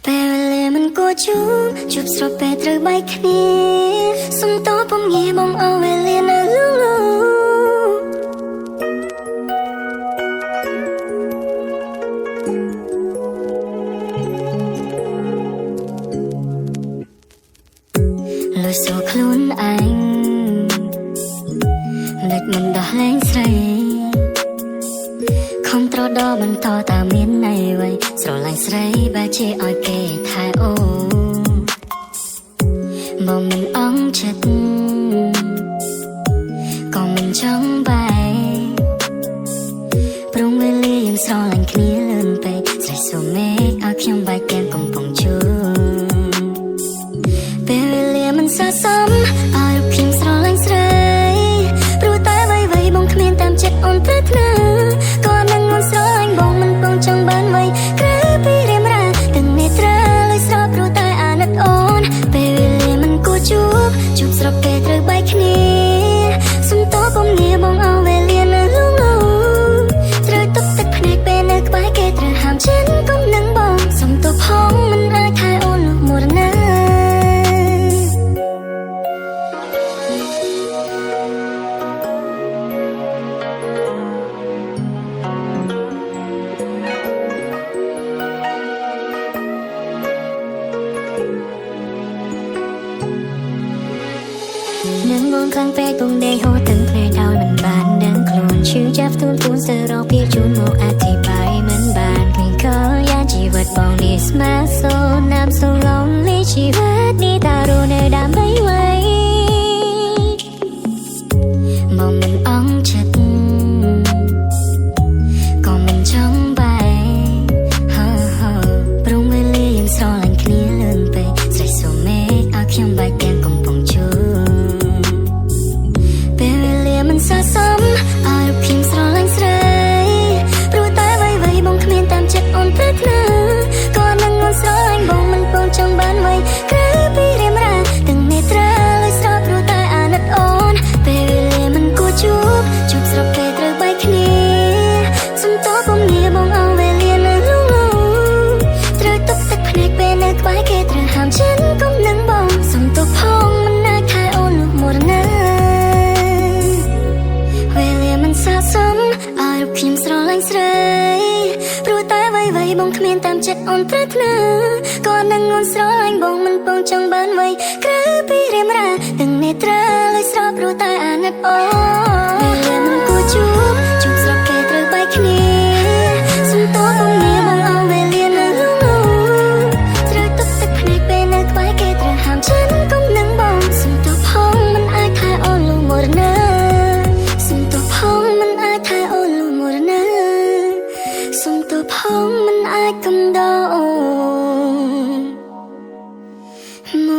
ពេលវេលាមិនគួរជួបស្របពេលត្រូវបែកគ្នាសុំតពំងាយបងអស់វេលានៅលងលឺសួរខ្លួនឯងមិនមិនដោះលែងស្រីខំត្រដបន្តតាមមានន័យអ្វីស្រឡាញ់ស្រីបែរជាឲ្យគេថែអូមកមិនអង់ចិត្តក៏មិនចង់បែកព្រមវេលាយើងស្រឡាញ់គ្នាលឿនពេកស្រីសុំមេឃឲ្យខ្ញុំបែកទាំងកំពុងជួពេលវេលាមិនស័ក្តិសមឲ្យខ្ញុំស្រឡាញ់ស្រីព្រោះតែអ្វីៗបងគ្មានតាមចិត្តអូនប្រាថ្នាក៏នឹងអូនស្រឡាញ់បងមិនបងចង់បានអ្វីក្រៅពីរៀមរាទាំងនេត្រាលុយស្រោបព្រោះតែអាណិតអូនពេលវេលាមិនគួរជួបស្របពេលត្រូវបែកគ្នាសុំតពំងាយបងអស់វេលានៅលងត្រូវទុកទឹកភ្នែកពេលនៅក្បែរគេត្រូវហាមចិនកុំនឹងបងសុំតបផងមិនអាចថែអូនលុះមរណានឹងងងខាងពេកពងដេកហូរទាំងភ្នែកឲ្យមិនបានដឹងខ្លួនឈឺចាប់ទូនពួនសើរកពីជូនមកអធិប្បាយមិនបានគ្មានក៏យ៉ាងជីវិតបងនេះស្មើសូណាមសូឡងលីជីវិតនេះតារស់នៅដើម្បីໄວមកមិនអង់ចិត្តក៏មិនចង់បែកព្រមវេលាយើងស្រឡាញ់គ្នាលឿនពេកស្រីសុំមេឃឲ្យខ្ញុំបែកទាំងកំពុងជួពេលវេលាមិនស័ក្តិសមឲ្យខ្ញុំស្រឡាញ់ស្រីព្រោះតែអ្វីៗបងគ្មានតាមចិត្តអូនប្រាថ្នាក៏នឹងអូនស្រឡាញ់បងមិនបងចង់បានអ្វីក្រៅពីរៀមរាទាំងនេត្រាលុយស្រោបព្រោះតែអាណិតអូនពេលវេលាមិនគួរជួបស្របពេលត្រូវបែកគ្នាសុំតពំងាយបងអស់វេលានៅលងត្រូវទុកទឹកភ្នែកពេលនៅក្បែរគេត្រូវហាមចិនកុំនឹងបងសុំតបផងមិនអាចថែអូនលុះមរណាវេលាមិនស័ក្តិសមឲ្យខ្ញុំស្រឡាញ់ស្រីព្រោះតែអ្វីៗបងគ្មានតាមចិត្តអូនប្រាថ្នាក៏នឹងអូនស្រឡាញ់បងមិនបងចង់បានអ្វីក្រៅពីរៀមរាទាំងនេត្រាលុយស្រោបព្រោះតែអាណិតអូនវេលាមិនគួរជួបស្របពេលត្រូវបែកគ្នាសុំតពំងាយបងអស់វេលានៅលងត្រូវទុកទឹកភ្នែកពេលនៅក្បែរគេត្រូវហាមចិនកុំនឹងបងសុំតបផងមិនអាចថែអូនលុះមរណាសុំតបផងមិនអាចថែអូនលុះមរណាសុំតបផងមិនអាចកំដរអូន